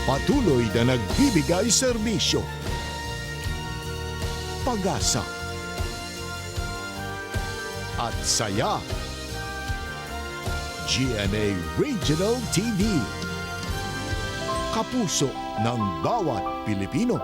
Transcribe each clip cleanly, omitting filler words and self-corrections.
Patuloy na nagbibigay serbisyo. Pag-asa at saya. GMA Regional TV. Kapuso ng bawat Pilipino.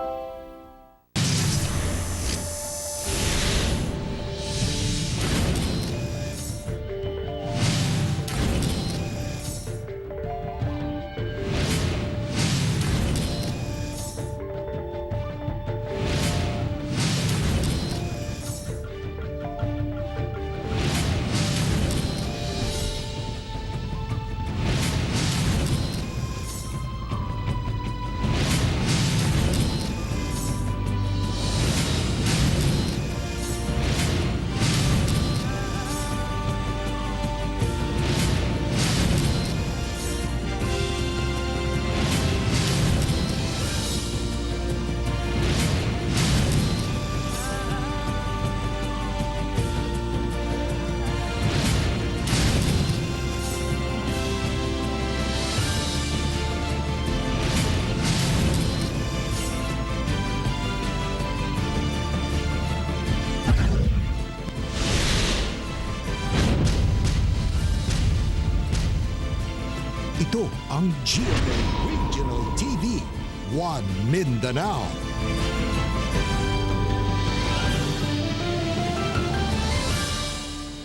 Ito ang GMA Regional TV, One Mindanao.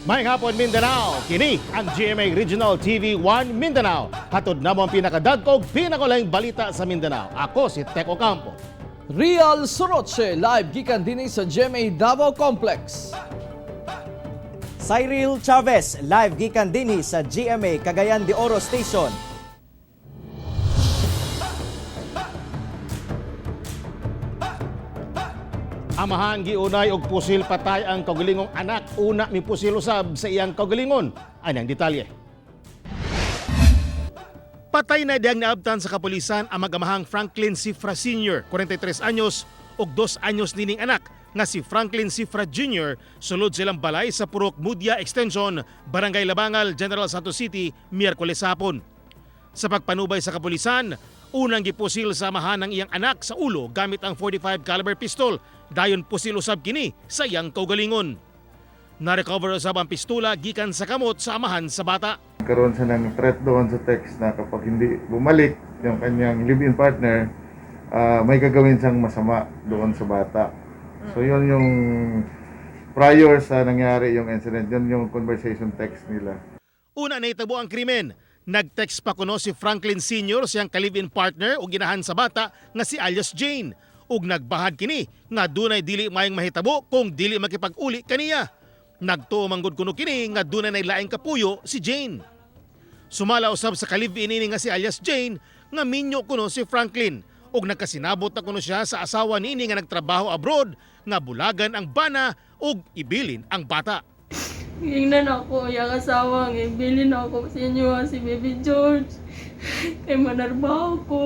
Maayong hapon Mindanao, kini ang GMA Regional TV 1 Mindanao. Hatod na mo ang pinakadagkog, pinakulaing balita sa Mindanao. Ako si Tek Ocampo. Real Soroche live gikan dinhi sa GMA Davao Complex. Cyril Chavez live gikan dinhi sa GMA Cagayan de Oro Station. Amahan giunay og pusil patay ang kaugalingong anak, una mi pusil usab sa iyang kaugalingon. Anyang detalye. Patay na diyang naabtan sa kapulisan ang mag-amahang Franklin Cifra Sr., 43 anyos, ug 2 anyos nining anak nga si Franklin Cifra Jr. sulod silang balay sa Purok Mudia Extension, Barangay Labangal, General Santos City, Miyerkules hapon. Sa pagpanubay sa kapulisan, unang gipusil sa amahan ng iyang anak sa ulo gamit ang 45 caliber pistol, dayon pusil usab kini sa iyang kaugalingon. Na-recover usab ang pistola gikan sa kamot sa amahan sa bata. Karoon siya ng threat doon sa text na kapag hindi bumalik yung kanyang live-in partner, may gagawin siyang masama doon sa bata. So yun yung prior sa nangyari yung incident, yun yung conversation text nila. Una na itabo ang krimen. Nag-text pa kuno si Franklin Sr. siyang ka-live-in partner o ginahan sa bata nga si alias Jane. Ug nagbahad kini nga dunay dili mayang mahitabo kung dili makipag-uli kaniya. Nagtuo manggod kuno kini nga dunay naglaing kapuyo si Jane. Sumala usab sa ka-live-in ini nga si alias Jane nga minyo kuno si Franklin. Ug nagkasinabot na kuno siya sa asawa nini nga nagtrabaho abroad nga bulagan ang bana ug ibilin ang bata. Hingnan ako, yung asawa ng ibilin ako sa inyo si Baby George. Kay manarbaho ko.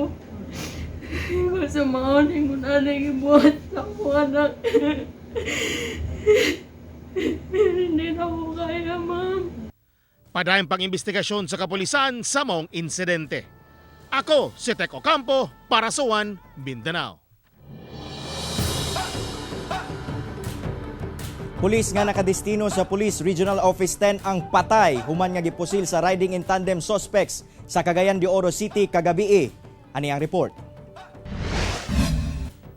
Sa mga aning munanay ibuhat sa akong anak. Hindi na ako kaya, ma'am. Padayong pang-imbestigasyon sa kapulisan sa mong insidente. Ako si Tek Ocampo para sa One Mindanao. Pulis nga nakadestino sa Police Regional Office 10 ang patay human nga gipusil sa riding in tandem suspects sa Cagayan de Oro City kagabi. Ani ang report.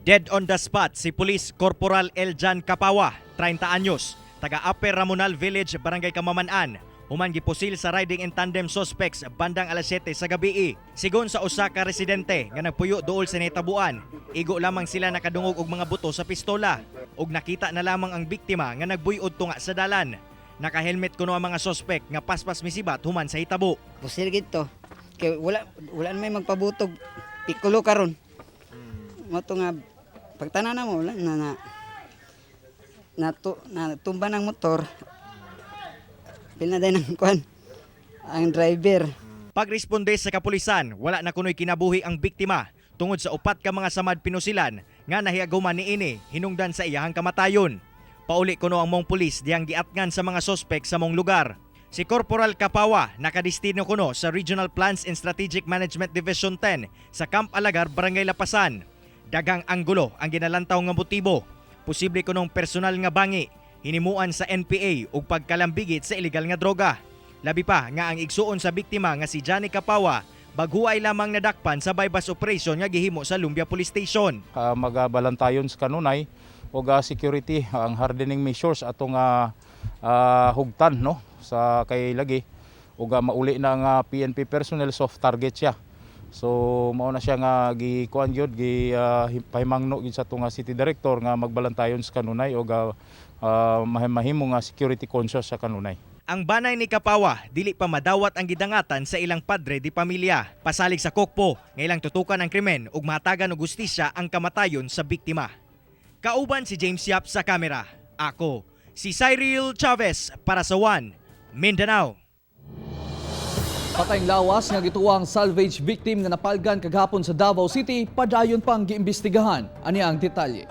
Dead on the spot si Police Corporal Eljan Capawa, 30 anyos, taga Upper Ramonal Village, Barangay Kamaman-an. Human gipusil sa riding in tandem suspects bandang alas 7 sa gabi. Sigon sa usa ka residente nga nagpuyo duol sa nitabuan, igo lamang sila nakadungog og mga buto sa pistola ug nakita na lamang ang biktima nga nagbuyod tunga sa dalan. Naka-helmet kuno ang mga suspect nga paspas misibat human sa hitabo. Pusil gito. Kay wala may magpabutog pikulo karon. Moto nga pagtanan na mo wala na tumba ng motor. Pinaday ng kwan ang driver. Pagresponde sa kapulisan, wala na kunoy kinabuhi ang biktima tungod sa upat ka mga samad pinusilan nga nahiaguman niini hinungdan sa iyahang kamatayon. Pauli kuno ang mong pulis diyang giatngan sa mga sospek sa mong lugar. Si Corporal Kapawa nakadistino kuno sa Regional Plans and Strategic Management Division 10 sa Camp Alagar, Barangay Lapasan. Dagang anggulo ang ginalantaw nga motibo. Posible kunong personal nga bangi, hinimuan sa NPA ug pagkalambigit sa illegal nga droga. Labi pa nga ang igsuon sa biktima nga si Johnny Kapawa baghuay lamang nadakpan sa bypass operation nga gihimo sa Lumbia Police Station. Magabalantayon sa kanunay ug security ang hardening measures atong hugtan no sa kay lagi ug mauli na nga PNP personnel soft target siya. So mao na siya nga gikuan gyud pahimangno gid sa tunga city director nga magbalantayon sa kanunay ug mahimo nga security conscious sa kanunay. Ang banay ni Kapawa dili pa madawat ang gidangatan sa ilang padre di pamilya. Pasalig sa kokpo, nga ilang tutukan ang krimen ug matagan og hustisya ang kamatayon sa biktima. Kauban si James Yap sa kamera. Ako si Cyril Chavez para sa One Mindanao. Patayng lawas nga gituwang salvage victim nga napalgan kagahapon sa Davao City, padayon pang giimbestigahan. Ani ang detalye.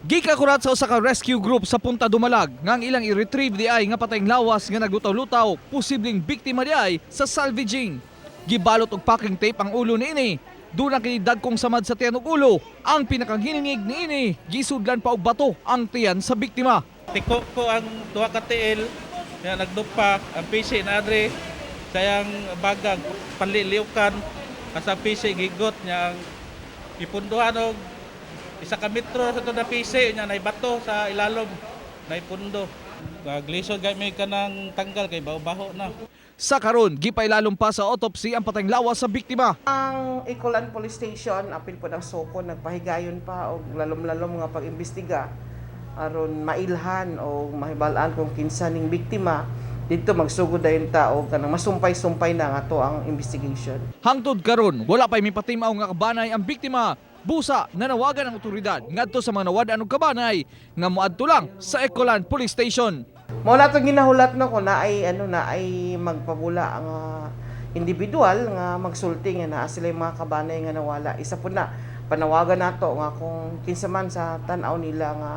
Gikakurat sa usa ka rescue group sa Punta Dumalag nga ang ilang i-retrieve di ay nga patayng lawas nga naglutaw-lutaw, posibleng biktima di ay sa salvaging. Gibalot og packing tape ang ulo niini. Doon ang kinidagkong samad sa tiyan ug ulo. Ang pinakanghiningig niini, gisudlan pa og bato ang tiyan sa biktima. Tiko ko ang duha ka tiil nga nagdupak ang PC na adre sayang bagag panliliukan asa PC gigot nya ang ipunduhan og isa ka metro sa to na PC nya nay bato sa ilalom nay pundo. Glisod gay may kanang tanggal kay baho-baho na. Sa karon, gipailalom pa sa autopsy ang patayng lawas sa biktima. Ang Icolan Police Station, apil po ng Soko, nagpahigayon pa o lalom-lalom nga pag-imbestiga aron mailhan o mahibalaan kung kinsa ning biktima. Dito magsugod dayon ta og kanang masumpay-sumpay na nga to ang investigation. Hangtod karon, wala pay mipatimaw nga kabanay ang biktima. Busa nanawagan ang otoridad ngadto sa mga nawad-an og kabanay nga moadto lang sa Icolan Police Station. Mao na itong ginahulat no ko na ay magpabula ang individual nga magsulti nga naa sila mga kabanay nga nawala. Isa po na panawagan nato nga kung kinsa man sa tan-aw nila nga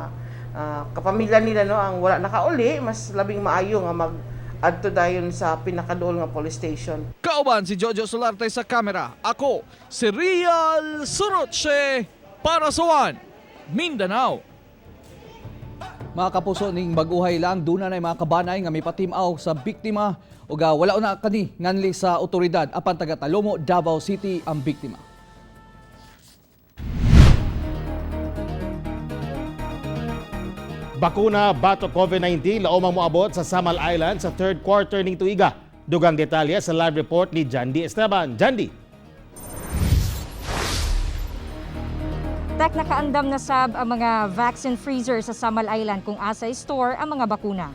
kapamilya nila no ang wala nakauli, mas labing maayo nga mag-adto dayon sa pinakaduol nga police station. Kauban si Jojo Solarte sa kamera. Ako si Rial Surotse para sa One Mindanao. Mga kapuso ning baguhay lang duna na mga kabanay nga may patimaw sa biktima ug wala na kani nganli sa otoridad apan taga Talomo, Davao City ang biktima. Bakuna bato COVID-19 laomang moabot sa Samal Island sa third quarter ning tuiga. Dugang detalye sa live report ni Jandy Esteban. Jandy. Tek nakaandam na sab ang mga vaccine freezer sa Samal Island kung asa store ang mga bakuna.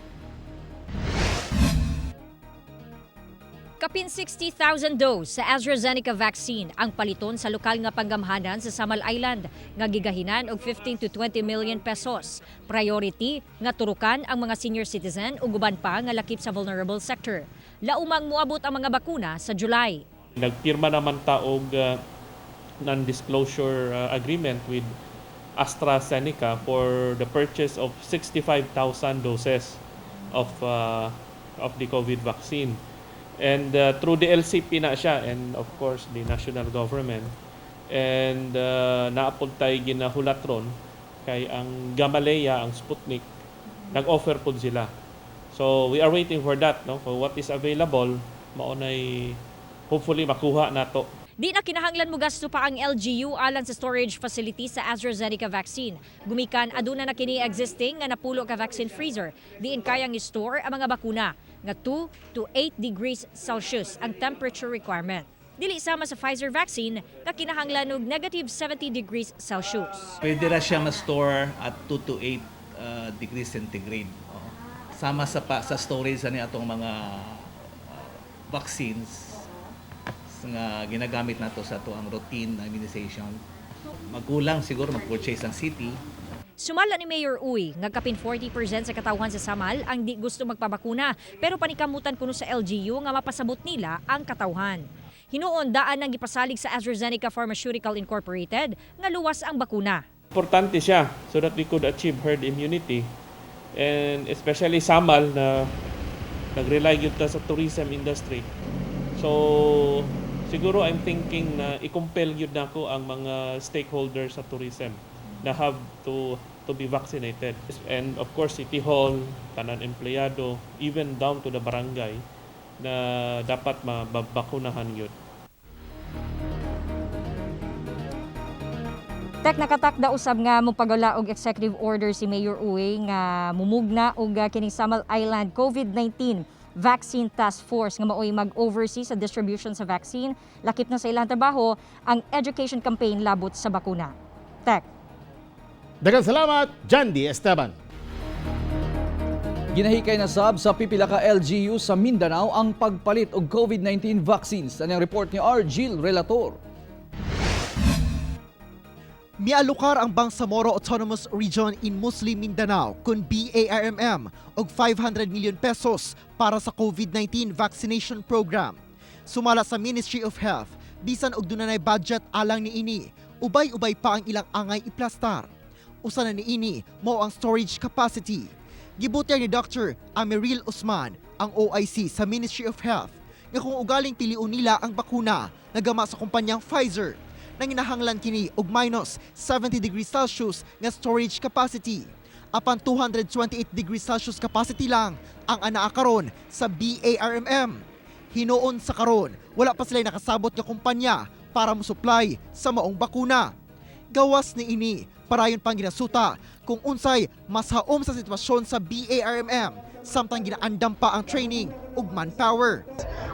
Kapin 60,000 dose sa AstraZeneca vaccine ang paliton sa lokal nga panggamhanan sa Samal Island nga gigahinan og 15 to 20 million pesos. Priority nga turukan ang mga senior citizen ug uban pa nga lakip sa vulnerable sector. Laumang moabot ang mga bakuna sa July. Nagpirma naman ta og non-disclosure agreement with AstraZeneca for the purchase of 65,000 doses of the COVID vaccine. And through the LCP na siya and of course the national government. And naapod tayo ginahulatron kay ang Gamaleya, ang Sputnik, nag-offer po sila. So we are waiting for that, no? For what is available, maunay hopefully makuha nato. Di na kinahanglan mo gasto pa ang LGU alang sa storage facility sa AstraZeneca vaccine. Gumikan aduna na kini existing nga napulo ka vaccine freezer. Diin kayang i-store ang mga bakuna nga 2 to 8 degrees Celsius ang temperature requirement. Dili sama sa Pfizer vaccine nga kinahanglan og negative 70 degrees Celsius. Pwede ra siyang na-store at 2 to 8 degrees centigrade. Sama sa storage ani atong mga vaccines nga ginagamit nato sa ato ang routine immunization. Magkulang siguro mag-purchase ang city. Sumala ni Mayor Uy, nga kapin 40% sa katawhan sa Samal ang di gusto magpabakuna pero panikamutan kuno sa LGU nga mapasabot nila ang katawhan. Hinuon daan ang gipasalig sa AstraZeneca Pharmaceutical Incorporated nga luwas ang bakuna. Importante siya so that we could achieve herd immunity And especially Samal na nag-rely yun ta sa tourism industry. So siguro I'm thinking na i-compel yun na ako ang mga stakeholders sa tourism na have to be vaccinated. And of course, City Hall, tanan empleyado, even down to the barangay na dapat mabakunahan yun. Tek nakatakda usab nga mopagula og executive order si Mayor Uy nga mumugna og kining Samal Island COVID-19 Vaccine Task Force nga maoy mag-oversee sa distribution sa vaccine. Lakip na sa ilang trabaho ang education campaign labot sa bakuna. Tek. Daghang salamat, Jandy Esteban. Ginahikay na sab sa pipila ka LGU sa Mindanao ang pagpalit og COVID-19 vaccines. Ano ang report ni Argil Relator? Mialukar ang Bangsamoro Autonomous Region in Muslim Mindanao kun BARMM og 500 million pesos para sa COVID-19 vaccination program. Sumala sa Ministry of Health, bisan og dunay budget alang niini, ubay-ubay pa ang ilang angay iplastar. Usa na niini mao ang storage capacity. Gibutyag ni Dr. Ameril Usman, ang OIC sa Ministry of Health, nga kung ugaling piliun nila ang bakuna nagama sa kumpanyang Pfizer, nang inahanglan kini og minus 70 degrees Celsius nga storage capacity. Apan 228 degrees Celsius capacity lang ang anaa karon sa BARMM. Hinuon sa karon, wala pa sila nakasabot nga kumpanya para mo-supply sa maong bakuna. Gawas ni ini, parayon pang ginasuta kung unsay mas haom sa sitwasyon sa BARMM samtang ginaandam pa ang training ug manpower.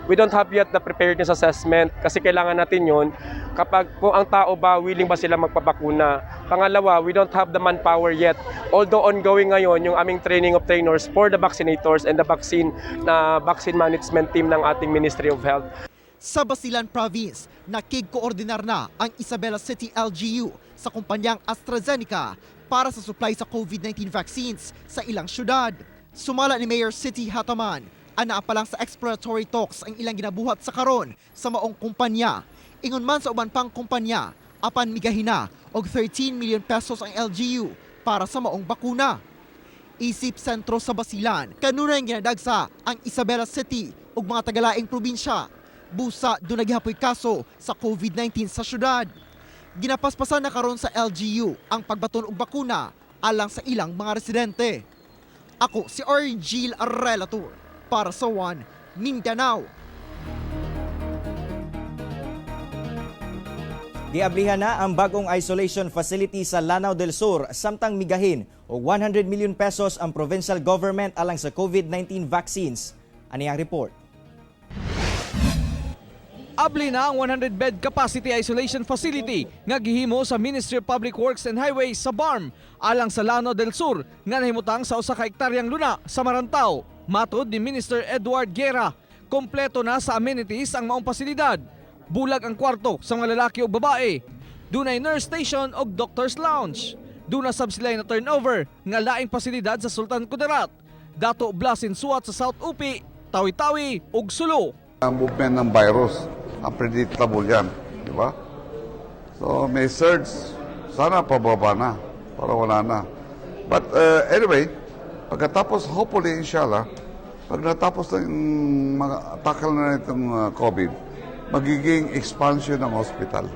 We don't have yet the preparedness assessment kasi kailangan natin yon kapag kung ang tao ba willing ba sila magpabakuna. Pangalawa, we don't have the manpower yet. Although ongoing ngayon yung aming training of trainers for the vaccinators and the vaccine management team ng ating Ministry of Health. Sa Basilan Province, nakig-koordinar na ang Isabela City LGU sa kumpanyang AstraZeneca para sa supply sa COVID-19 vaccines sa ilang syudad. Sumala ni Mayor City Hataman, anaa pa lang sa exploratory talks ang ilang ginabuhat sa karon sa maong kumpanya. Ingon man sa uban pang kumpanya, apan migahina og 13 million pesos ang LGU para sa maong bakuna. Isip sentro sa Basilan, kanunay ginadagsa ang Isabela City ug mga tagalaing probinsya. Busa doon naghihapoy kaso sa COVID-19 sa syudad. Ginapaspasan na karon sa LGU ang pagbaton og bakuna alang sa ilang mga residente. Ako si Argil Relator para sa One Mindanao. Giablihan na ang bagong isolation facility sa Lanao del Sur samtang migahin og 100 million pesos ang provincial government alang sa COVID-19 vaccines. Ani ang report? Abli na ang 100-bed capacity isolation facility nga gihimo sa Ministry of Public Works and Highways sa BARM alang sa Lanao del Sur nga nahimutang sa usa ka hektaryang luna sa Marantao. Matod ni Minister Edward Guerra, kompleto na sa amenities ang maong pasilidad. Bulag ang kwarto sa mga lalaki o babae. Dunay nurse station o doctor's lounge. Duna sab sila na turnover nga laing pasilidad sa Sultan Kudarat, Dato Blasin Suat sa South Upi, Tawi-Tawi ug Sulu. Ang movement ng virus, unpredictable yan, di ba? So may surge, sana pababa na, para wala na. But anyway, pagkatapos, hopefully, inshallah, pag natapos na yung tackle na itong COVID, magiging expansion ng hospital.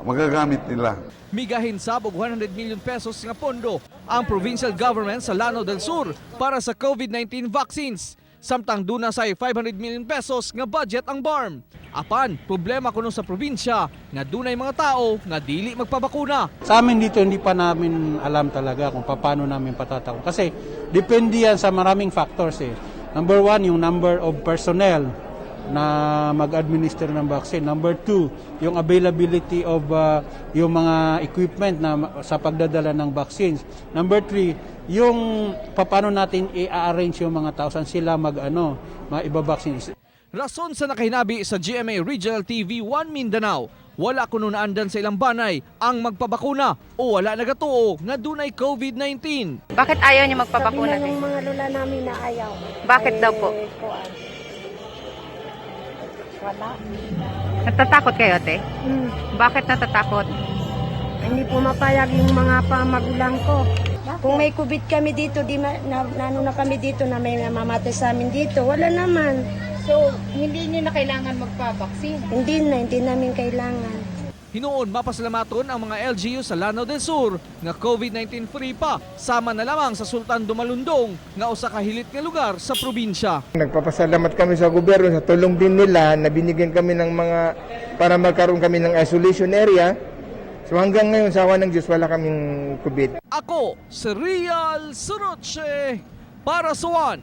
Magagamit nila. Migahin sab og 100 million pesos nga pondo ang provincial government sa Lanao del Sur para sa COVID-19 vaccines. Samtang duna say 500 million pesos nga budget ang BARM. Apan, problema kuno sa probinsya nga dunay mga tao nga dili magpabakuna. Sa amin dito hindi pa namin alam talaga kung paano namin patatakbo. Kasi depende yan sa maraming factors eh. Number one, yung number of personnel na mag-administer ng vaccine. Number two, yung availability of yung mga equipment na sa pagdadala ng vaccines. Number three, yung paano natin i-arrange yung mga tao saan sila maibabaksin. Rason sa nakahinabi sa GMA Regional TV 1 Mindanao, wala kuno naandan sa ilang banay ang magpabakuna o wala nagatuo nga dunay COVID-19. Bakit ayaw niyo magpabakuna? Sabi ng mga lola namin na ayaw. Bakit daw po? Wala. Natatakot kayo, te? Bakit natatakot? Hindi pumapayag yung mga pamagulang ko. Kung may COVID kami dito, ano na kami dito na may namamatay sa amin dito, wala naman. So, hindi nyo na kailangan magpa-vaccine? Hindi namin kailangan. Hinoon mapasalamaton ang mga LGU sa Lanao del Sur nga COVID-19 free pa, sama na lamang sa Sultan Dumalundong nga usa ka hilit nga lugar sa probinsya. Nagpapasalamat kami sa gobyerno sa tulong din nila na binigyan kami ng mga para magkaroon kami ng isolation area. So hanggang ngayon sa awa ng Diyos wala kaming COVID. Ako, si Real Suroche para sa One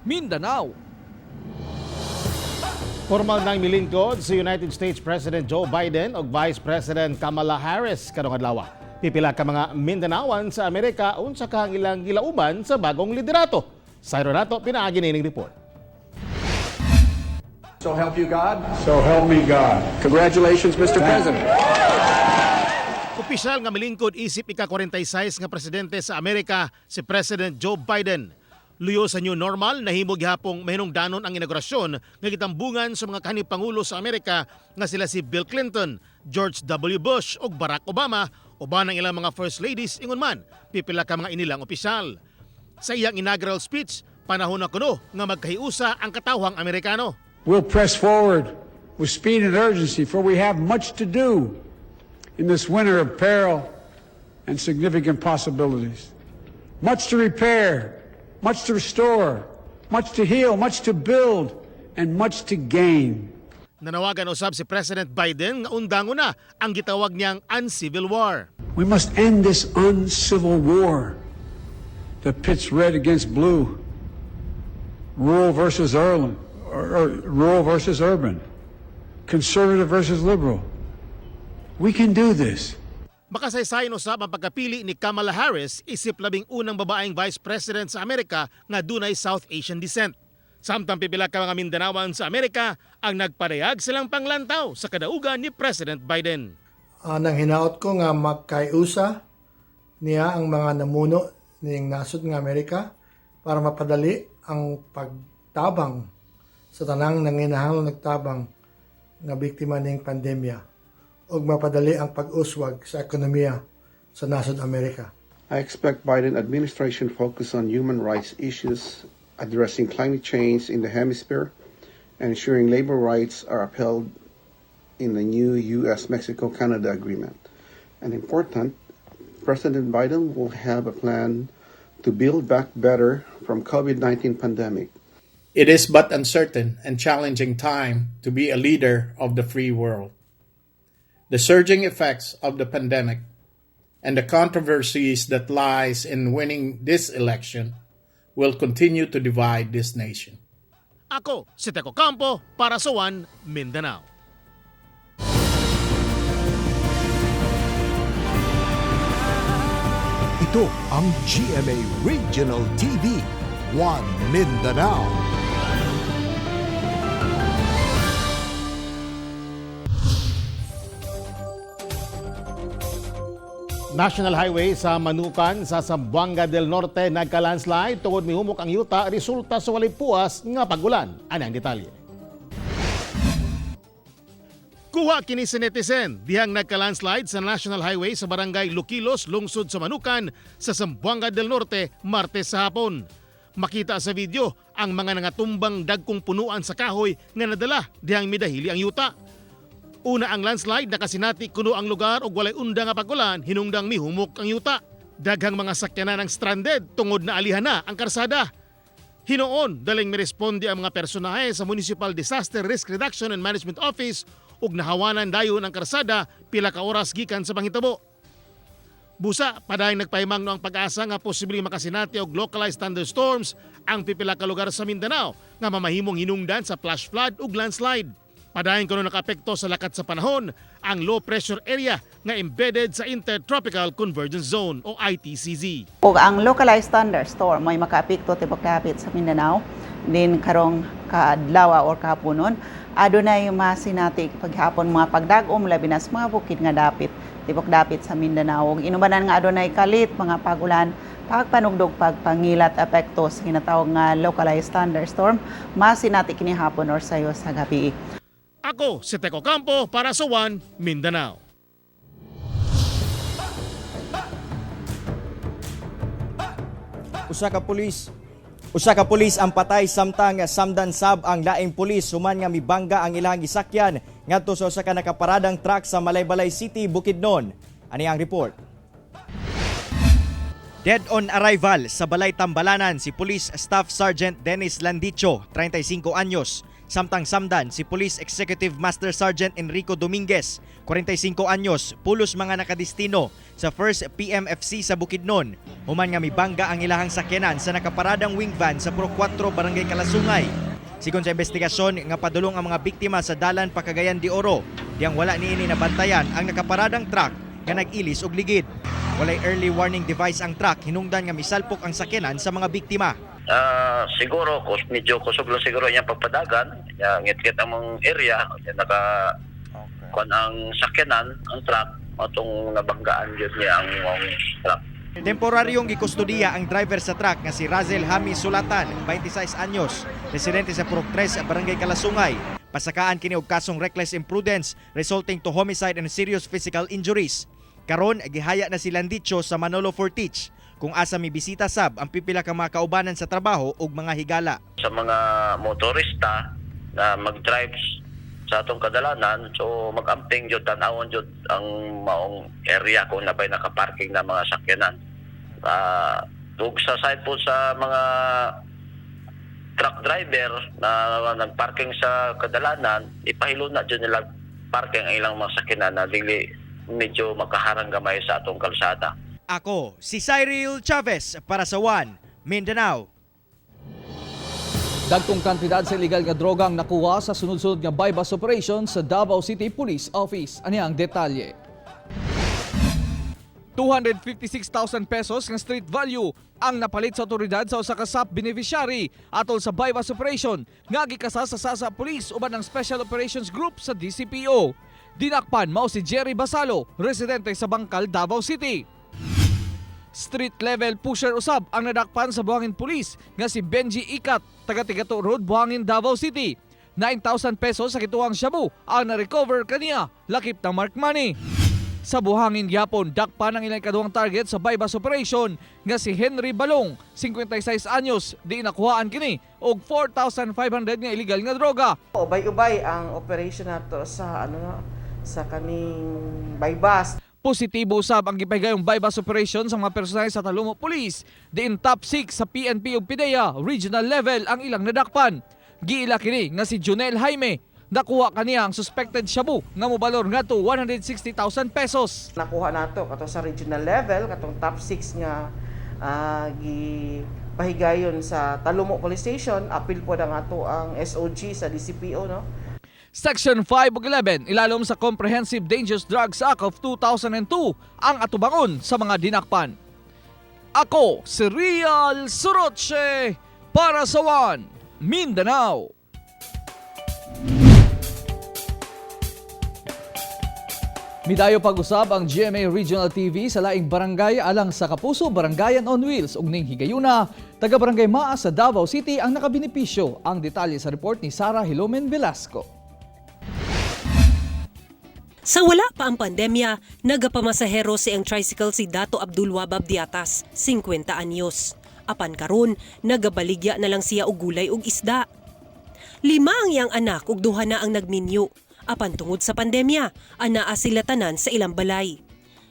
Mindanao. Formal nang milingkod si United States President Joe Biden o Vice President Kamala Harris karong adlaw. Pipila ka mga Mindanaoan sa Amerika unsa ka ang ilang gilauban sa bagong liderato. Sayro nato pinaagi nining report. So help you God. So help me God. Congratulations, Mr. President. Opisyal nga milingkod isip ika-46 nga presidente sa Amerika si President Joe Biden. Luyo sa new normal, nahimo gihapong mahinungdanon ang inaugurasyon nga gitambungan sa mga kanhi pangulo sa Amerika nga sila si Bill Clinton, George W. Bush ug Barack Obama, uban ang ilang mga first ladies ingon man pipila ka mga inilang opisyal. Sa iyang inaugural speech, panahon na kuno nga magkahiusa ang katawhang Amerikano. We'll press forward with speed and urgency, for we have much to do in this winter of peril and significant possibilities. Much to repair, much to restore, much to heal, much to build, and much to gain. Nanawagan usab si President Biden nga undangon na ang gitawag niyang uncivil war. We must end this uncivil war that pits red against blue, rural versus urban, conservative versus liberal. We can do this. Makasaysayan usab ang pagkapili ni Kamala Harris isip labing unang babaeng Vice President sa Amerika nga dunay South Asian descent. Samtang pipila ka mga Mindanaoan sa Amerika ang nagparehag silang panglantaw sa kadaugan ni President Biden. Nang hinaot ko nga magkaiusa niya ang mga namuno ning nasod nga Amerika para mapadali ang pagtabang sa tanang nanginahanglan nagtabang nga biktima ning pandemya ug mapadali ang pag-uswag sa ekonomiya sa nasod Amerika. I expect Biden administration focus on human rights issues, addressing climate change in the hemisphere, and ensuring labor rights are upheld in the new U.S.-Mexico-Canada agreement. And important, President Biden will have a plan to build back better from COVID-19 pandemic. It is but uncertain and challenging time to be a leader of the free world. The surging effects of the pandemic and the controversies that lies in winning this election will continue to divide this nation. Ako, si Teco Campo para sa One Mindanao. Ito ang GMA Regional TV, One Mindanao. National Highway sa Manukan sa Zamboanga del Norte nagka-landslide tungod mihumok ang yuta resulta sa walay puwas nga pagulan. Ano ang detalye? Kuha kini sa netizen dihang nagka-landslide sa National Highway sa barangay Luquilos, lungsod sa Manukan sa Zamboanga del Norte Martes sa hapon. Makita sa video ang mga nangatumbang dagkong punuan sa kahoy nga nadala dihang midahili ang yuta. Una ang landslide, nakasinati kuno ang lugar ug walay unda nga pagulan, hinungdang mihumok ang yuta. Daghang mga sakyanan ang stranded tungod na alihan na ang karsada. Hinoon, daling miresponde ang mga personahe sa Municipal Disaster Risk Reduction and Management Office ug nahawanan dayon ang karsada pila ka oras gikan sa panghitabo. Busa, padayong nagpahimang no ang pag-asa nga posibleng makasinati og localized thunderstorms ang pipila ka lugar sa Mindanao nga mamahimong hinungdan sa flash flood ug landslide. Padayon kuno nakaapekto sa lakat sa panahon ang low pressure area nga embedded sa Intertropical Convergence Zone o ITCZ. Ug ang localized thunderstorm may makaapekto tibok dapit sa Mindanao din karong kaadlaw or kahaponon. Adunay masinati paghapon mga pagdagom labi na sa mga bukid nga dapit tibok dapit sa Mindanao. Ug inubanan nga adunay kalit mga pagulan pagpanugdog pagpangilat apekto sa ginatawag nga localized thunderstorm masinati kini hapon or sayo sa gabi. Ako, si Teco Campo para sa One Mindanao. Usa ka pulis ang patay samtang samdan sab ang laing pulis human nga mibangga ang ilang gisakyan ngadto sa usa ka nakaparadang truck sa Malaybalay City, Bukidnon. Ani ang report. Dead on arrival sa Balay Tambalanan si Police Staff Sergeant Dennis Landicho, 35 anyos. Samtang samdan si Police Executive Master Sergeant Enrico Dominguez, 45 anyos, pulos mga nakadistino sa 1st PMFC sa Bukidnon. Human nga mibangga ang ilahang sakyanan sa nakaparadang wing van sa Puro 4 Barangay Kalasungay. Sigon sa investigasyon nga padulong ang mga biktima sa dalan pa Cagayan de Oro, diyang wala niini nabantayan ang nakaparadang truck nga nag-ilis og ligid. Walay early warning device ang truck, hinungdan nga misalpok ang sakyanan sa mga biktima. Siguro medyo kusog lang siguro niyang pagpadagan, ngit-ngit ang mga area, kung ang sakyanan, ang truck, atong nabanggaan yun niya ang truck. Temporaryong gikustudiya ang driver sa truck nga si Razel Hami Sulatan, 26 anyos, residente sa Purok 3, Barangay Kalasungay. Pasakaan kini og kasong reckless imprudence resulting to homicide and serious physical injuries. Karon gihaya na si Landicho sa Manolo Fortich kung asa mi bisita sab ang pipila ka mga kaubanan sa trabaho ug mga higala. Sa mga motorista na mag-drive sa atong kadalanan, so mag-amping jud tan-awon jud ang maong area kung nabay nakaparking na mga sakyanan. Ug sa side po sa mga truck driver na nagparking sa kadalanan, ipahilo na jud nila parking ang ilang mga sakyanan na dili medyo makaharang gamay sa atong kalsada. Ako, si Cyril Chavez para sa One Mindanao. Dagkong kantidad sa illegal nga droga ang nakuha sa sunod-sunod nga bypass operation sa Davao City Police Office. Ani ang detalye. 256,000 pesos ng street value ang napalit sa otoridad sa usa ka SAP beneficiary atol sa bypass operation nga gikasa sa Sasa Police uban ng Special Operations Group sa DCPO. Dinakpan mao si Jerry Basalo, residente sa Bangkal, Davao City. Street level pusher usab ang nadakpan sa Buhangin Police nga si Benji Ikat, taga Tigato Road, Buhangin, Davao City. 9,000 pesos sa kituang shabu ang na-recover kaniya, lakip ng mark money. Sa Buhangin gyapon, dakpan ang ilang kaduhang target sa bypass operation nga si Henry Balong, 56 anyos, di nakuhaan kini og 4,500 nga illegal nga droga. Ubay-ubay ang operation nato sa sa kaning bypass. Positibo usab ang gipahigayong bypass operation sa mga personel sa Talumo Police. Diin top 6 sa PNP ug PIDEA regional level ang ilang nadakpan. Giila kini nga si Junel Jaime. Nakuha kaniya ang suspected shabu nga mobalor ngadto 160,000 pesos. Nakuha nato kato sa regional level katong top 6 nga gipahigayon sa Talumo Police Station. Apil po na ato ang SOG sa DCPO, no. Section 5 ug 11 ilalom sa Comprehensive Dangerous Drugs Act of 2002 ang atubangon sa mga dinakpan. Ako si Rial Suroche para sa One Mindanao. Midayo pag-usab ang GMA Regional TV sa laing barangay alang sa Kapuso Barangayan on Wheels ug ning higayuna taga Barangay Maa sa Davao City ang nakabenepisyo. Ang detalye sa report ni Sarah Hilomen Velasco. Sa wala pa ang pandemya, nagapamasahero si ang tricycle si Dato Abdul Wabab Diatas, 50 anyos. Apan karon, nagabaligya na lang siya og gulay ug isda. 5 ang iyang anak ug 2 na ang nagminyo. Apan tungod sa pandemya, anaa sila tanan sa ilang balay.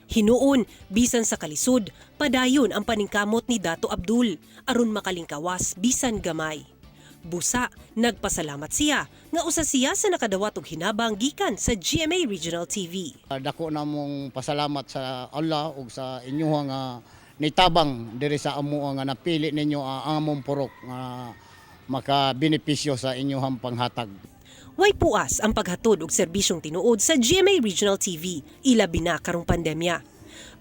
Hinuon, bisan sa kalisod, padayon ang paningkamot ni Dato Abdul aron makalingkawas bisan gamay. Busa, nagpasalamat siya nga usa siya sa nakadawat og hinabang gikan sa GMA Regional TV. Dako na mong pasalamat sa Allah ug sa inyo nga nitabang diri sa amo nga napili ninyo ang among purok nga makabenepisyo sa inyong panghatag. Way puas ang paghatod og serbisyong tinuod sa GMA Regional TV, ilabi na karong pandemya.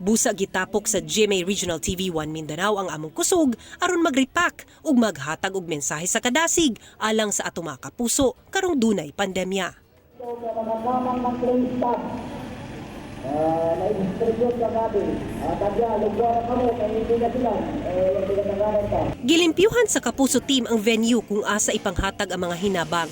Busa gitapok sa GMA Regional TV 1 Mindanao ang among kusog aron mag-repack ug maghatag og mensahe sa kadasig alang sa ato mga kapuso karong dunay pandemya. Gilimpyuhan sa Kapuso team ang venue kung asa ipanghatag ang mga hinabang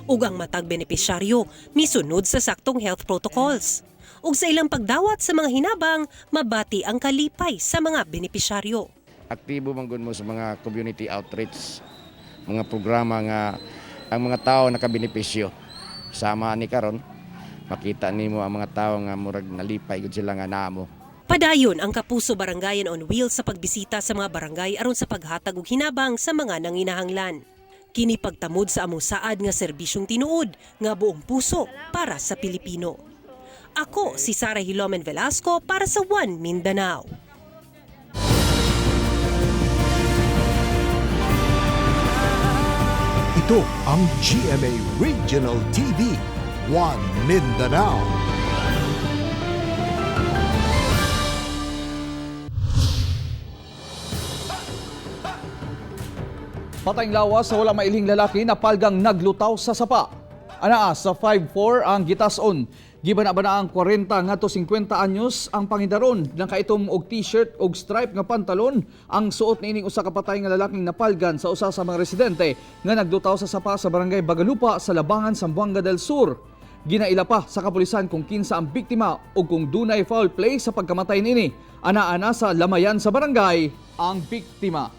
ug ang matag benepisyaryo misunod sa saktong health protocols. Ug sa ilang pagdawat sa mga hinabang, mabati ang kalipay sa mga benepisyaryo. aktibo man gud mo sa mga community outreach, mga programa nga ang mga tao nakabenepisyo. Sama ni karon makita nimo ang mga tao nga murag nalipay gud sila nga namo. Padayon ang Kapuso Barangayan on Wheels sa pagbisita sa mga barangay aron sa paghatag og hinabang sa mga nanginahanglan. Kini pagtamod sa among saad nga serbisyong tinuod nga buong puso para sa Pilipino. Ako si Sara Hilomen Velasco para sa One Mindanao. Ito ang GMA Regional TV, One Mindanao. Patayng lawas sa wala mailhing lalaki na palgang naglutaw sa sapa. Anaa sa 5'4 ang gitason. Gibana-bana ang 40 ngadto 50 anyos ang pangidaron ng kaitom og t-shirt og stripe nga pantalon ang suot niining usa ka patay nga lalaking napalgan sa usa sa mga residente nga naglutaw sa sapa sa barangay Bagalupa sa Labangan, Zamboanga del Sur. Ginaila pa sa kapulisan kung kinsa ang biktima o kung dunay foul play sa pagkamatay nini. Ana-ana sa lamayan sa barangay ang biktima.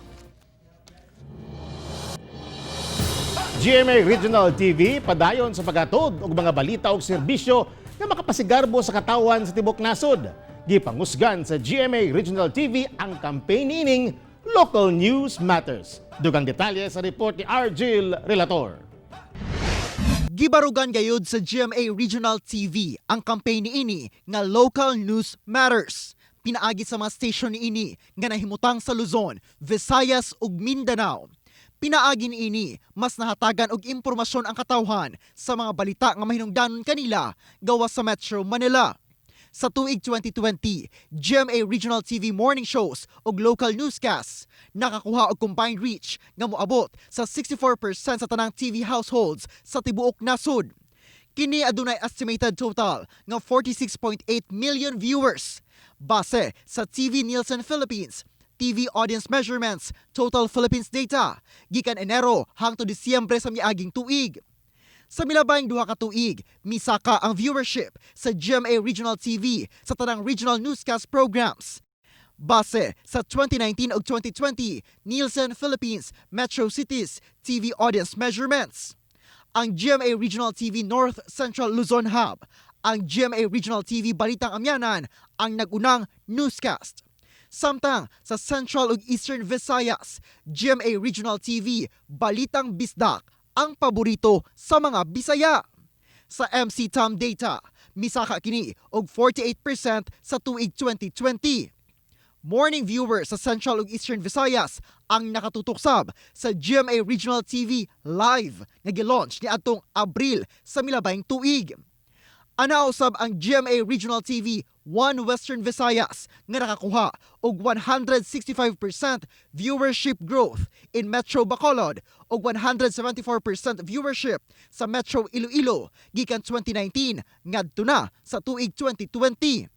GMA Regional TV padayon sa paghatod og mga balita ug serbisyo nga makapasigarbo sa katawan sa tibok nasod. Gipangusgan sa GMA Regional TV ang campaign ining Local News Matters. Dugang detalye sa report ni Argil Relator. Gibarugan gayud sa GMA Regional TV ang campaign niini nga Local News Matters. Pinaagi sa mga station niini nga nahimutang sa Luzon, Visayas ug Mindanao. Pinaagi niini mas nahatagan og impormasyon ang katawhan sa mga balita nga mahinungdanon kanila gawas sa Metro Manila. Sa tuig 2020, GMA Regional TV morning shows ug local newscasts nakakuha og combined reach nga moabot sa 64% sa tanang TV households sa tibuok nasod. Kini adunay estimated total nga 46.8 million viewers. Base sa TV Nielsen Philippines TV audience measurements, Total Philippines data, gikan Enero hangtod Disyembre sa miaging tuig. Sa milabayng duha ka tuig, misaka ang viewership sa GMA Regional TV sa tanang regional newscast programs. Base sa 2019 ug 2020 Nielsen Philippines Metro Cities TV audience measurements. Ang GMA Regional TV North Central Luzon Hub, ang GMA Regional TV Balitang Amyanan ang nagunang newscast. Samtang sa Central ug Eastern Visayas, GMA Regional TV Balitang Bisdak ang paborito sa mga Bisaya. Sa MC Tom data, misaka kini og 48% sa tuig 2020. Morning viewers sa Central ug Eastern Visayas ang nakatutok sab sa GMA Regional TV Live nga gi-launch niadtong Abril sa milabayng tuig. Anausab ang GMA Regional TV One Western Visayas nga nakakuha og 165% viewership growth in Metro Bacolod og 174% viewership sa Metro Iloilo gikan 2019 ngadto na sa tuig 2020.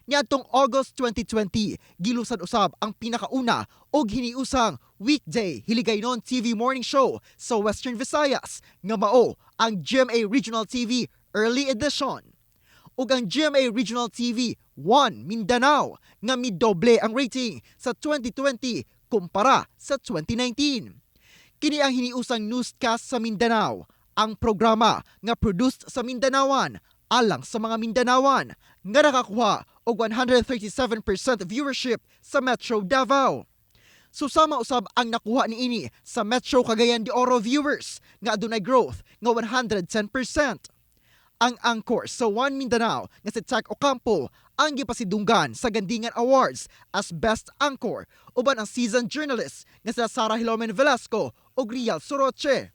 Niadtong August 2020, gilusan usab ang pinakauna og hiniusang weekday Hiligaynon TV morning show sa Western Visayas nga mao ang GMA Regional TV Early Edition. Ug ang GMA Regional TV 1 Mindanao nga midoble ang rating sa 2020 kumpara sa 2019. Kini ang hiniusang newscast sa Mindanao, ang programa nga produced sa Mindanaoan alang sa mga Mindanaoan nga nakakuha og 137% viewership sa Metro Davao. Susama usab ang nakuha niini sa Metro Cagayan de Oro viewers nga adunay growth nga 110%. Ang anchor sa One Mindanao nga si Tac Ocampo ang gipasidunggan sa Gandingan Awards as Best Anchor uban ang seasoned journalist nga sila Sara Hilomen Velasco ug Rial Soroche.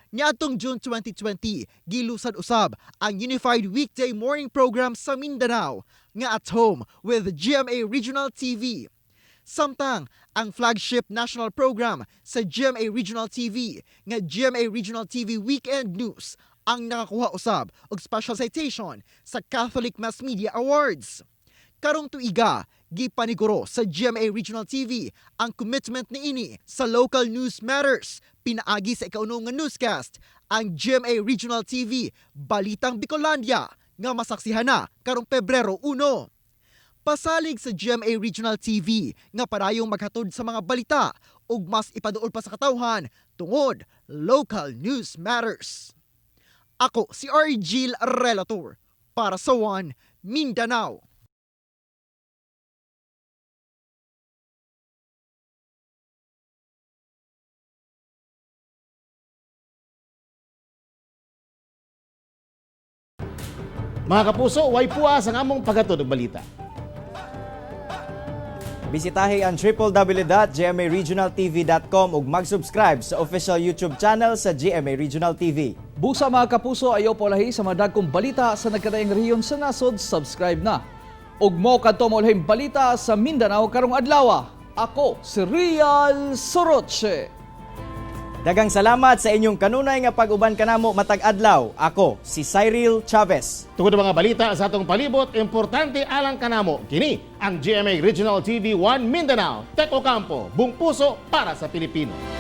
Niadtong June 2020, gilusan usab ang Unified Weekday Morning Program sa Mindanao nga At Home with GMA Regional TV. Samtang ang flagship national program sa GMA Regional TV nga GMA Regional TV Weekend News ang nakakuha usab og special citation sa Catholic Mass Media Awards. Karong tuiga, gipaniguro sa GMA Regional TV ang commitment niini sa Local News Matters. Pinaagi sa ikaunong nga newscast ang GMA Regional TV Balitang Bicolandia nga masaksihan na karong Pebrero 1. Pasalig sa GMA Regional TV nga parayong maghatod sa mga balita ug mas ipaduol pa sa katawhan tungod local news matters. Ako si Argil Relator para sa One Mindanao. Mga kapuso, way puas ang among paghatod og balita. Bisitahi ang www.gmaregionaltv.com ug mag-subscribe sa official YouTube channel sa GMA Regional TV. Busa mga kapuso, ayaw polahi sa mga dagkong balita sa nagkadaing rehiyon sa nasod, subscribe na. Ug mo kadto maulahing balita sa Mindanao karong adlaw. Ako si Real Soroche. Dagang salamat sa inyong kanunay nga pag-uban kanamo matag adlaw. Ako si Cyril Chavez. Tungod mga balita sa atong palibot, importante alang kanamo. Kini ang GMA Regional TV 1 Mindanao. Teko Campo, buong puso para sa Pilipino.